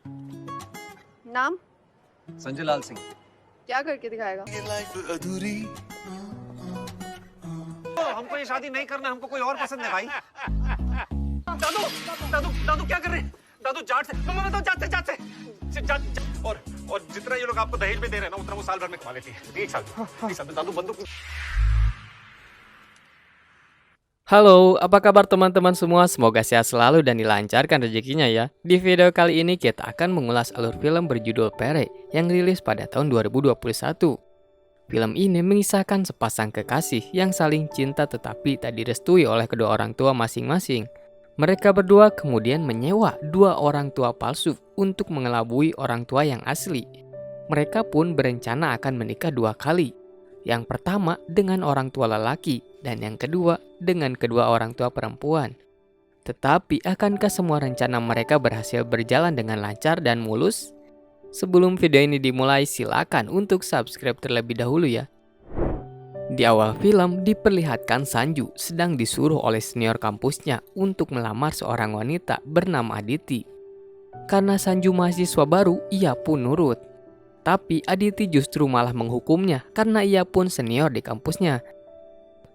नाम? संजय लाल सिंह। क्या करके दिखाएगा? हमको ये शादी नहीं करना, हमको कोई और पसंद है भाई। दादू दादू दादू क्या कर रहे हैं? दादू जाट से मम्मा बताओ, जाट से और जितना ये लोग आपको दहेज में दे रहे हैं ना, उतना वो साल भर में कमा लेती है। एक साल में दादू बंदूक। Halo, apa kabar teman-teman semua? Semoga sehat selalu dan dilancarkan rezekinya ya. Di video kali ini kita akan mengulas alur film berjudul Pere yang rilis pada tahun 2021. Film ini mengisahkan sepasang kekasih yang saling cinta tetapi tak direstui oleh kedua orang tua masing-masing. Mereka berdua kemudian menyewa dua orang tua palsu untuk mengelabui orang tua yang asli. Mereka pun berencana akan menikah dua kali. Yang pertama dengan orang tua lelaki dan yang kedua dengan kedua orang tua perempuan. Tetapi akankah semua rencana mereka berhasil berjalan dengan lancar dan mulus? Sebelum video ini dimulai, silakan untuk subscribe terlebih dahulu ya. Di awal film diperlihatkan Sanju sedang disuruh oleh senior kampusnya untuk melamar seorang wanita bernama Aditi. Karena Sanju mahasiswa baru, ia pun nurut. Tapi Aditi justru malah menghukumnya karena ia pun senior di kampusnya.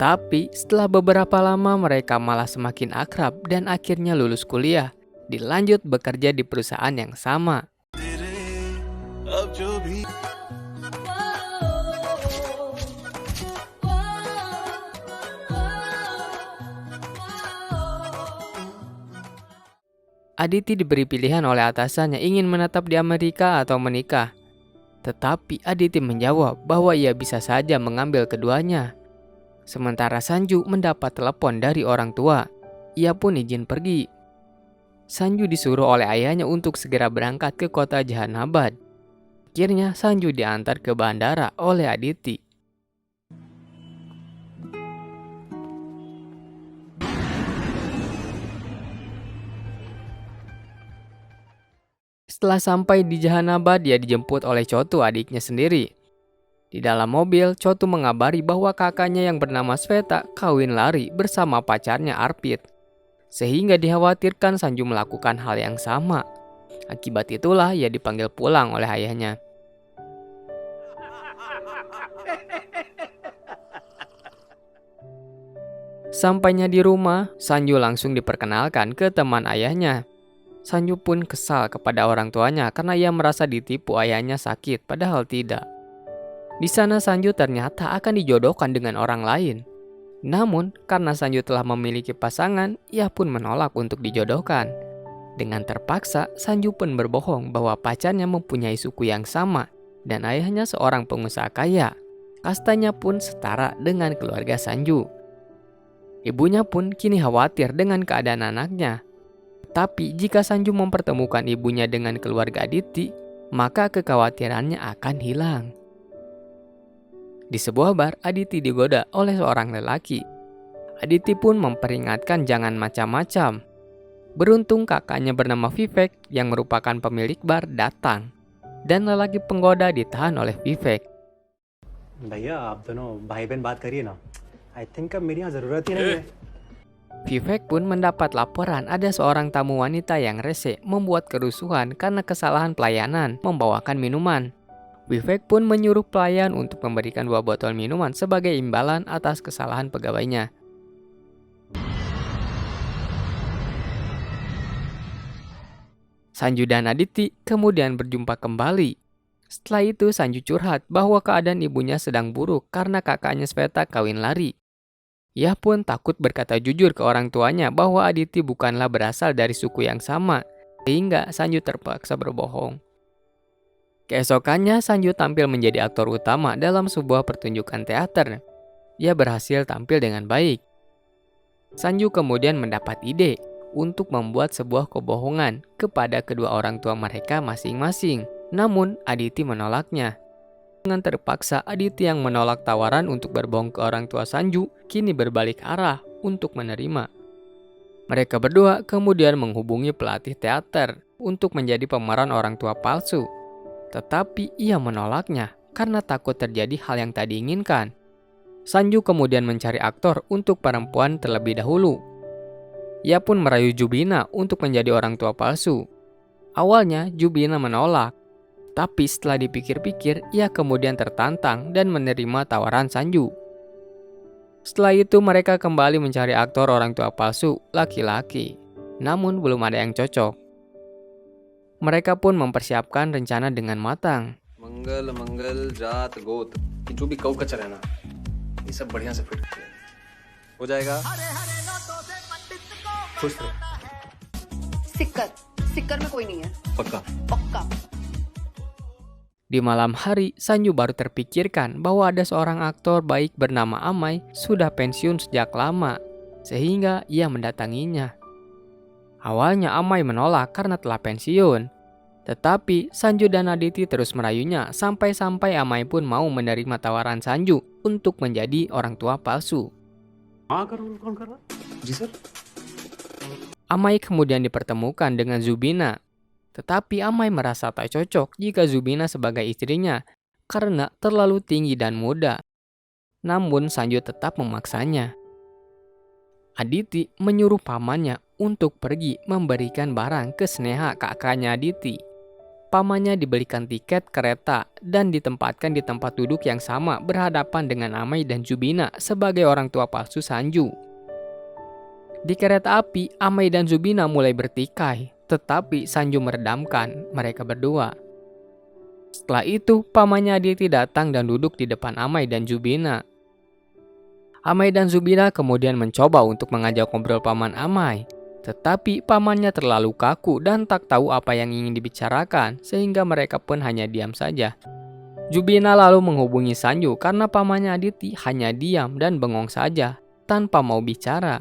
Tapi setelah beberapa lama mereka malah semakin akrab dan akhirnya lulus kuliah. Dilanjut bekerja di perusahaan yang sama. Aditi diberi pilihan oleh atasannya ingin menetap di Amerika atau menikah. Tetapi Aditi menjawab bahwa ia bisa saja mengambil keduanya. Sementara Sanju mendapat telepon dari orang tua. Ia pun izin pergi. Sanju disuruh oleh ayahnya untuk segera berangkat ke kota Jahanabad. Akhirnya Sanju diantar ke bandara oleh Aditi. Setelah sampai di Jahanabad, dia dijemput oleh Chotu, adiknya sendiri. Di dalam mobil, Chotu mengabari bahwa kakaknya yang bernama Sveta kawin lari bersama pacarnya Arpit. Sehingga dikhawatirkan Sanju melakukan hal yang sama. Akibat itulah ia dipanggil pulang oleh ayahnya. Sampainya di rumah, Sanju langsung diperkenalkan ke teman ayahnya. Sanju pun kesal kepada orang tuanya karena ia merasa ditipu ayahnya sakit, padahal tidak. Di sana Sanju ternyata akan dijodohkan dengan orang lain. Namun, karena Sanju telah memiliki pasangan, ia pun menolak untuk dijodohkan. Dengan terpaksa, Sanju pun berbohong bahwa pacarnya mempunyai suku yang sama dan ayahnya seorang pengusaha kaya. Kastanya pun setara dengan keluarga Sanju. Ibunya pun kini khawatir dengan keadaan anaknya. Tapi jika Sanju mempertemukan ibunya dengan keluarga Aditi, maka kekhawatirannya akan hilang. Di sebuah bar, Aditi digoda oleh seorang lelaki. Aditi pun memperingatkan jangan macam-macam. Beruntung kakaknya bernama Vivek yang merupakan pemilik bar datang. Dan lelaki penggoda ditahan oleh Vivek. भैया आप दोनों भाई बहन बात करिए ना I think अब मेरी यहाँ जरूरत ही नहीं है Vivek pun mendapat laporan ada seorang tamu wanita yang rese membuat kerusuhan karena kesalahan pelayanan membawakan minuman. Vivek pun menyuruh pelayan untuk memberikan 2 botol minuman sebagai imbalan atas kesalahan pegawainya. Sanju dan Aditi kemudian berjumpa kembali. Setelah itu Sanju curhat bahwa keadaan ibunya sedang buruk karena kakaknya Sveta kawin lari. Ia pun takut berkata jujur ke orang tuanya bahwa Aditi bukanlah berasal dari suku yang sama, sehingga Sanju terpaksa berbohong. Keesokannya Sanju tampil menjadi aktor utama dalam sebuah pertunjukan teater. Ia berhasil tampil dengan baik. Sanju kemudian mendapat ide untuk membuat sebuah kebohongan kepada kedua orang tua mereka masing-masing. Namun Aditi menolaknya. Dengan terpaksa, Aditi yang menolak tawaran untuk berbohong ke orang tua Sanju kini berbalik arah untuk menerima. Mereka berdua kemudian menghubungi pelatih teater untuk menjadi pemeran orang tua palsu. Tetapi ia menolaknya karena takut terjadi hal yang tak diinginkan. Sanju kemudian mencari aktor untuk perempuan terlebih dahulu. Ia pun merayu Jubina untuk menjadi orang tua palsu. Awalnya Jubina menolak, tapi setelah dipikir-pikir ia kemudian tertantang dan menerima tawaran Sanju. Setelah itu mereka kembali mencari aktor orang tua palsu laki-laki, namun belum ada yang cocok. Mereka pun mempersiapkan rencana dengan matang. मंगल मंगल जात गोत जो भी कौ कचरा है ना ये सब बढ़िया से फिट हो जाएगा खुश रहो सिक्कर सिक्कर में कोई नहीं है पक्का पक्का Di malam hari, Sanju baru terpikirkan bahwa ada seorang aktor baik bernama Amai sudah pensiun sejak lama, sehingga ia mendatanginya. Awalnya Amai menolak karena telah pensiun, tetapi Sanju dan Aditi terus merayunya sampai-sampai Amai pun mau menerima tawaran Sanju untuk menjadi orang tua palsu. Amai kemudian dipertemukan dengan Zubina. Tetapi Amai merasa tak cocok jika Zubina sebagai istrinya karena terlalu tinggi dan muda. Namun Sanju tetap memaksanya. Aditi menyuruh pamannya untuk pergi memberikan barang ke Sneha, kakaknya Aditi. Pamannya dibelikan tiket kereta dan ditempatkan di tempat duduk yang sama berhadapan dengan Amai dan Zubina sebagai orang tua palsu Sanju. Di kereta api, Amai dan Zubina mulai bertikai, tetapi Sanju meredamkan mereka berdua. Setelah itu, pamannya Aditi datang dan duduk di depan Amai dan Zubina. Amai dan Zubina kemudian mencoba untuk mengajak ngobrol paman Amai, tetapi pamannya terlalu kaku dan tak tahu apa yang ingin dibicarakan, sehingga mereka pun hanya diam saja. Zubina lalu menghubungi Sanju karena pamannya Aditi hanya diam dan bengong saja, tanpa mau bicara.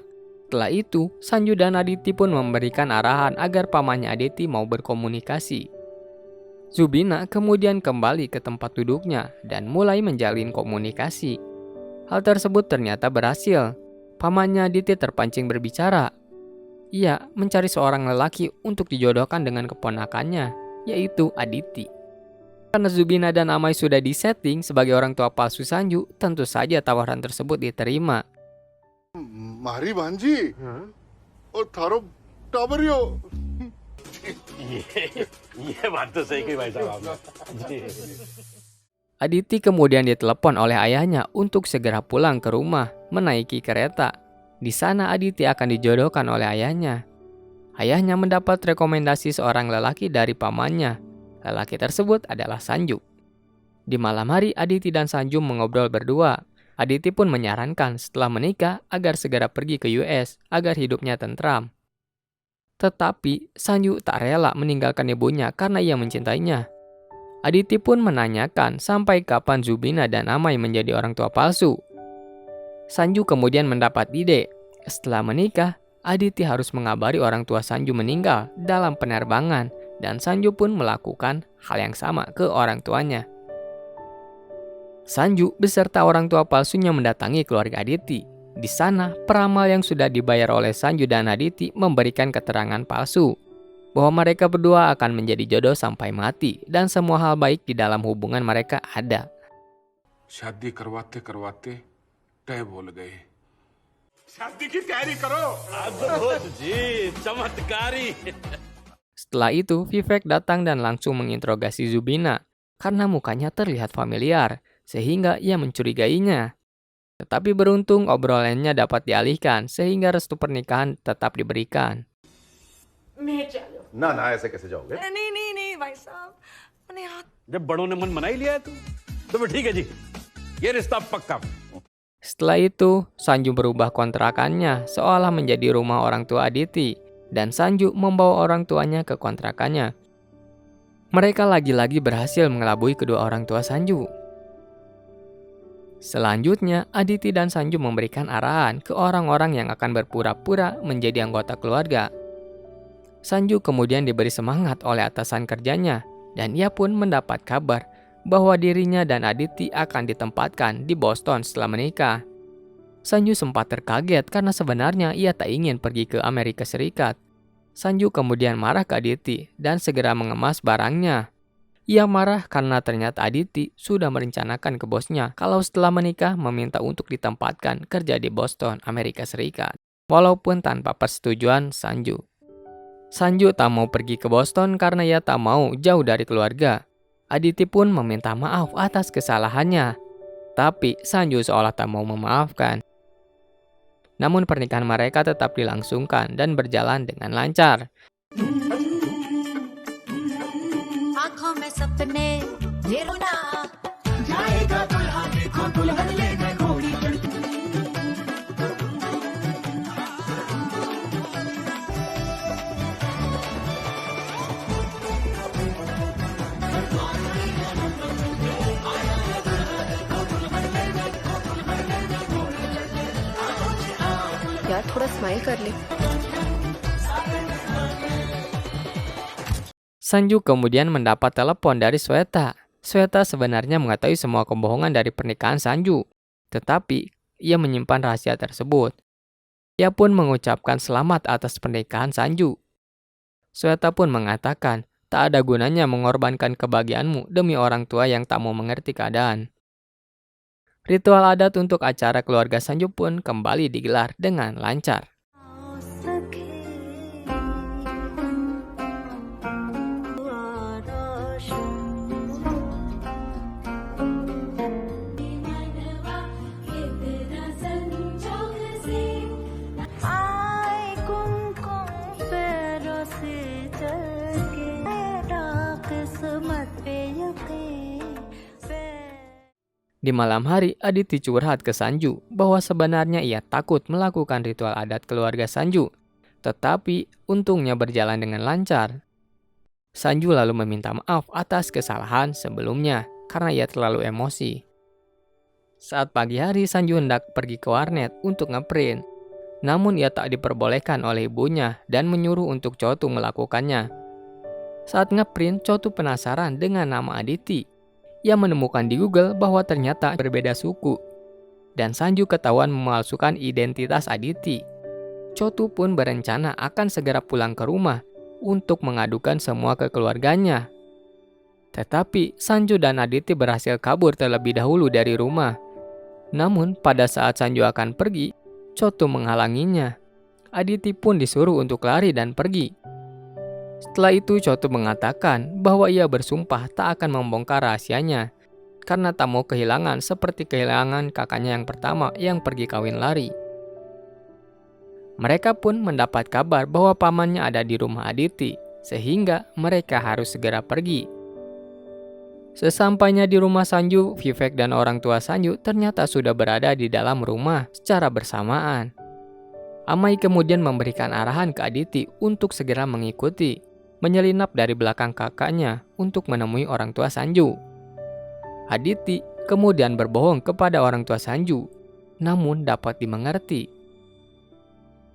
Setelah itu, Sanju dan Aditi pun memberikan arahan agar pamannya Aditi mau berkomunikasi. Zubina kemudian kembali ke tempat duduknya dan mulai menjalin komunikasi. Hal tersebut ternyata berhasil. Pamannya Aditi terpancing berbicara. Ia mencari seorang lelaki untuk dijodohkan dengan keponakannya, yaitu Aditi. Karena Zubina dan Amai sudah disetting sebagai orang tua palsu Sanju, tentu saja tawaran tersebut diterima. मारी भांजी और थारो टाबरियो ये बात तो सही कही भाई साहब आपने। Aditi kemudian ditelepon oleh ayahnya untuk segera pulang ke rumah, menaiki kereta. Di sana Aditi akan dijodohkan oleh ayahnya. Ayahnya mendapat rekomendasi seorang lelaki dari pamannya. Lelaki tersebut adalah Sanju. Di malam hari, Aditi dan Sanju mengobrol berdua. Aditi pun menyarankan setelah menikah agar segera pergi ke US agar hidupnya tentram. Tetapi Sanju tak rela meninggalkan ibunya karena ia mencintainya. Aditi pun menanyakan sampai kapan Zubina dan Amai menjadi orang tua palsu. Sanju kemudian mendapat ide. Setelah menikah, Aditi harus mengabari orang tua Sanju meninggal dalam penerbangan dan Sanju pun melakukan hal yang sama ke orang tuanya. Sanju beserta orang tua palsunya mendatangi keluarga Aditi. Di sana, peramal yang sudah dibayar oleh Sanju dan Aditi memberikan keterangan palsu bahwa mereka berdua akan menjadi jodoh sampai mati dan semua hal baik di dalam hubungan mereka ada. शादी करवाते करवाते तय बोल गए शादी की तैयारी करो अद्भुत जी चमत्कारी। Setelah itu, Vivek datang dan langsung menginterogasi Zubina karena mukanya terlihat familiar, sehingga ia mencurigainya. Tetapi beruntung obrolannya dapat dialihkan sehingga restu pernikahan tetap diberikan. ना ना ऐसे कैसे जाओगे नहीं भाई साहब मैंने हाथ जब बड़ों ने मन मना ही लिया है तो फिर ठीक है जी, ये रिश्ता पक्का। Setelah itu, Sanju berubah kontrakannya seolah menjadi rumah orang tua Aditi dan Sanju membawa orang tuanya ke kontrakannya. Mereka lagi-lagi berhasil mengelabui kedua orang tua Sanju. Selanjutnya, Aditi dan Sanju memberikan arahan ke orang-orang yang akan berpura-pura menjadi anggota keluarga. Sanju kemudian diberi semangat oleh atasan kerjanya, dan ia pun mendapat kabar bahwa dirinya dan Aditi akan ditempatkan di Boston setelah menikah. Sanju sempat terkaget karena sebenarnya ia tak ingin pergi ke Amerika Serikat. Sanju kemudian marah ke Aditi dan segera mengemas barangnya. Ia marah karena ternyata Aditi sudah merencanakan ke bosnya kalau setelah menikah meminta untuk ditempatkan kerja di Boston, Amerika Serikat, walaupun tanpa persetujuan Sanju. Sanju tak mau pergi ke Boston karena ia tak mau jauh dari keluarga. Aditi pun meminta maaf atas kesalahannya. Tapi Sanju seolah tak mau memaafkan. Namun pernikahan mereka tetap dilangsungkan dan berjalan dengan lancar. यार थोड़ा स्माइल कर ले. Sanju kemudian mendapat telepon dari Sweta. Sweta sebenarnya mengetahui semua kebohongan dari pernikahan Sanju, tetapi ia menyimpan rahasia tersebut. Ia pun mengucapkan selamat atas pernikahan Sanju. Sweta pun mengatakan, tak ada gunanya mengorbankan kebahagiaanmu demi orang tua yang tak mau mengerti keadaan. Ritual adat untuk acara keluarga Sanju pun kembali digelar dengan lancar. Di malam hari, Aditi curhat ke Sanju bahwa sebenarnya ia takut melakukan ritual adat keluarga Sanju, tetapi untungnya berjalan dengan lancar. Sanju lalu meminta maaf atas kesalahan sebelumnya karena ia terlalu emosi. Saat pagi hari, Sanju hendak pergi ke warnet untuk ngeprint, namun ia tak diperbolehkan oleh ibunya dan menyuruh untuk Chotu melakukannya. Saat ngeprint, Chotu penasaran dengan nama Aditi. Ia menemukan di Google bahwa ternyata berbeda suku, dan Sanju ketahuan memalsukan identitas Aditi. Chotu pun berencana akan segera pulang ke rumah untuk mengadukan semua ke keluarganya. Tetapi Sanju dan Aditi berhasil kabur terlebih dahulu dari rumah. Namun pada saat Sanju akan pergi, Chotu menghalanginya. Aditi pun disuruh untuk lari dan pergi. Setelah itu Chotu mengatakan bahwa ia bersumpah tak akan membongkar rahasianya karena tak mau kehilangan seperti kehilangan kakaknya yang pertama yang pergi kawin lari. Mereka pun mendapat kabar bahwa pamannya ada di rumah Aditi, sehingga mereka harus segera pergi. Sesampainya di rumah Sanju, Vivek dan orang tua Sanju ternyata sudah berada di dalam rumah secara bersamaan. Amai kemudian memberikan arahan ke Aditi untuk segera mengikuti, menyelinap dari belakang kakaknya untuk menemui orang tua Sanju. Aditi kemudian berbohong kepada orang tua Sanju, namun dapat dimengerti.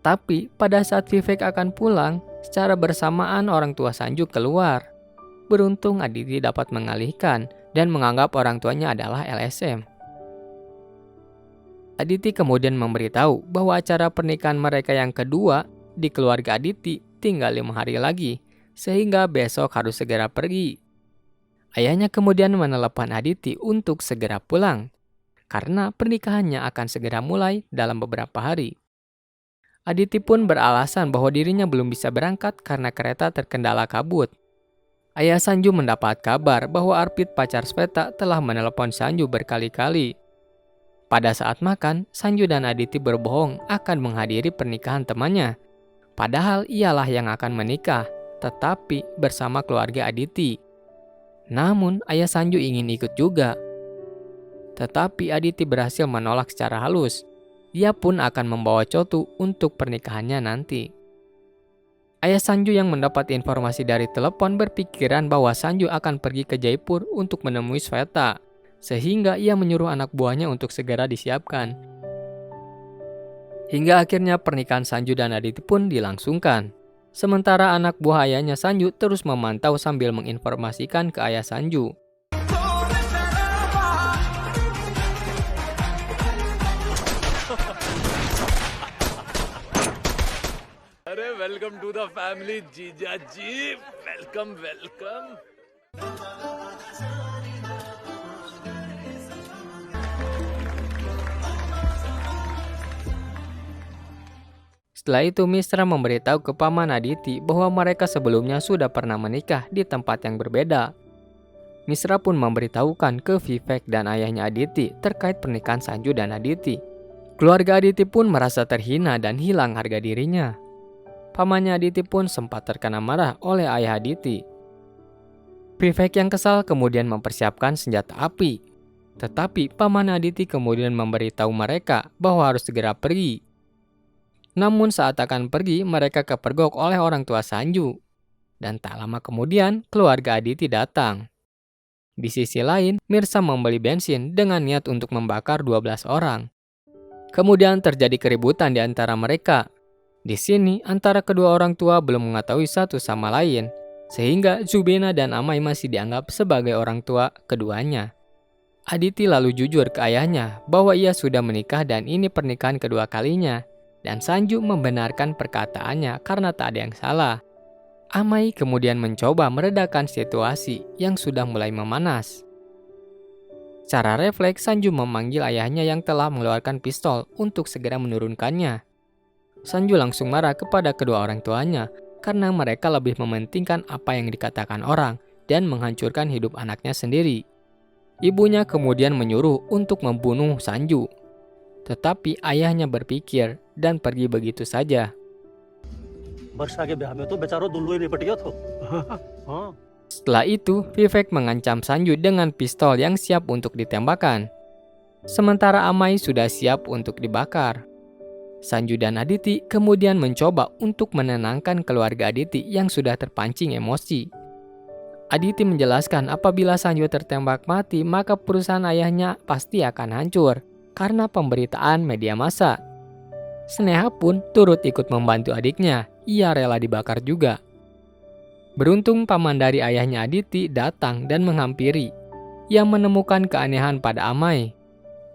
Tapi pada saat Vivek akan pulang, secara bersamaan orang tua Sanju keluar. Beruntung Aditi dapat mengalihkan dan menganggap orang tuanya adalah LSM. Aditi kemudian memberitahu bahwa acara pernikahan mereka yang kedua di keluarga Aditi tinggal 5 hari lagi, sehingga besok harus segera pergi. Ayahnya kemudian menelepon Aditi untuk segera pulang, karena pernikahannya akan segera mulai dalam beberapa hari. Aditi pun beralasan bahwa dirinya belum bisa berangkat karena kereta terkendala kabut. Ayah Sanju mendapat kabar bahwa Arpit pacar Sweta telah menelepon Sanju berkali-kali. Pada saat makan, Sanju dan Aditi berbohong akan menghadiri pernikahan temannya. Padahal ialah yang akan menikah, tetapi bersama keluarga Aditi. Namun, ayah Sanju ingin ikut juga. Tetapi Aditi berhasil menolak secara halus. Dia pun akan membawa Chotu untuk pernikahannya nanti. Ayah Sanju yang mendapat informasi dari telepon berpikiran bahwa Sanju akan pergi ke Jaipur untuk menemui Sweta, sehingga ia menyuruh anak buahnya untuk segera disiapkan. Hingga akhirnya pernikahan Sanju dan Aditi pun dilangsungkan. Sementara anak buah ayahnya Sanju terus memantau sambil menginformasikan ke ayah Sanju. Welcome to the family, Jija ji. Welcome, welcome. Setelah itu Mishra memberitahu ke Paman Aditi bahwa mereka sebelumnya sudah pernah menikah di tempat yang berbeda. Mishra pun memberitahukan ke Vivek dan ayahnya Aditi terkait pernikahan Sanju dan Aditi. Keluarga Aditi pun merasa terhina dan hilang harga dirinya. Pamannya Aditi pun sempat terkena marah oleh ayah Aditi. Vivek yang kesal kemudian mempersiapkan senjata api. Tetapi Paman Aditi kemudian memberitahu mereka bahwa harus segera pergi. Namun saat akan pergi, mereka kepergok oleh orang tua Sanju. Dan tak lama kemudian, keluarga Aditi datang. Di sisi lain, Mirza membeli bensin dengan niat untuk membakar 12 orang. Kemudian terjadi keributan di antara mereka. Di sini, antara kedua orang tua belum mengetahui satu sama lain, sehingga Zubena dan Amai masih dianggap sebagai orang tua keduanya. Aditi lalu jujur ke ayahnya bahwa ia sudah menikah dan ini pernikahan kedua kalinya, dan Sanju membenarkan perkataannya karena tak ada yang salah. Amai kemudian mencoba meredakan situasi yang sudah mulai memanas. Secara refleks, Sanju memanggil ayahnya yang telah mengeluarkan pistol untuk segera menurunkannya. Sanju langsung marah kepada kedua orang tuanya karena mereka lebih mementingkan apa yang dikatakan orang dan menghancurkan hidup anaknya sendiri. Ibunya kemudian menyuruh untuk membunuh Sanju. Tetapi ayahnya berpikir dan pergi begitu saja. Setelah itu, Vivek mengancam Sanju dengan pistol yang siap untuk ditembakkan. Sementara Amai sudah siap untuk dibakar. Sanju dan Aditi kemudian mencoba untuk menenangkan keluarga Aditi yang sudah terpancing emosi. Aditi menjelaskan apabila Sanju tertembak mati, maka perusahaan ayahnya pasti akan hancur karena pemberitaan media massa. Sneha pun turut ikut membantu adiknya, ia rela dibakar juga. Beruntung paman dari ayahnya Aditi datang dan menghampiri. Ia menemukan keanehan pada Amai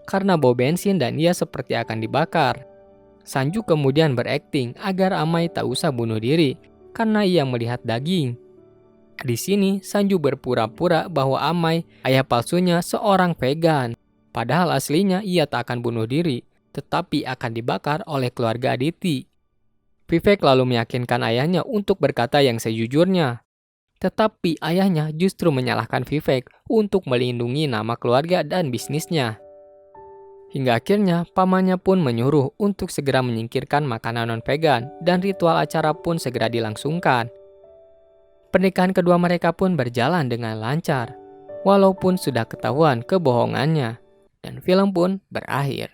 karena bau bensin dan ia seperti akan dibakar. Sanju kemudian berakting agar Amai tak usah bunuh diri karena ia melihat daging. Di sini Sanju berpura-pura bahwa Amai ayah palsunya seorang vegan. Padahal aslinya ia tak akan bunuh diri, tetapi akan dibakar oleh keluarga Aditi. Vivek lalu meyakinkan ayahnya untuk berkata yang sejujurnya. Tetapi ayahnya justru menyalahkan Vivek untuk melindungi nama keluarga dan bisnisnya. Hingga akhirnya pamannya pun menyuruh untuk segera menyingkirkan makanan non-vegan dan ritual acara pun segera dilangsungkan. Pernikahan kedua mereka pun berjalan dengan lancar, walaupun sudah ketahuan kebohongannya, dan film pun berakhir.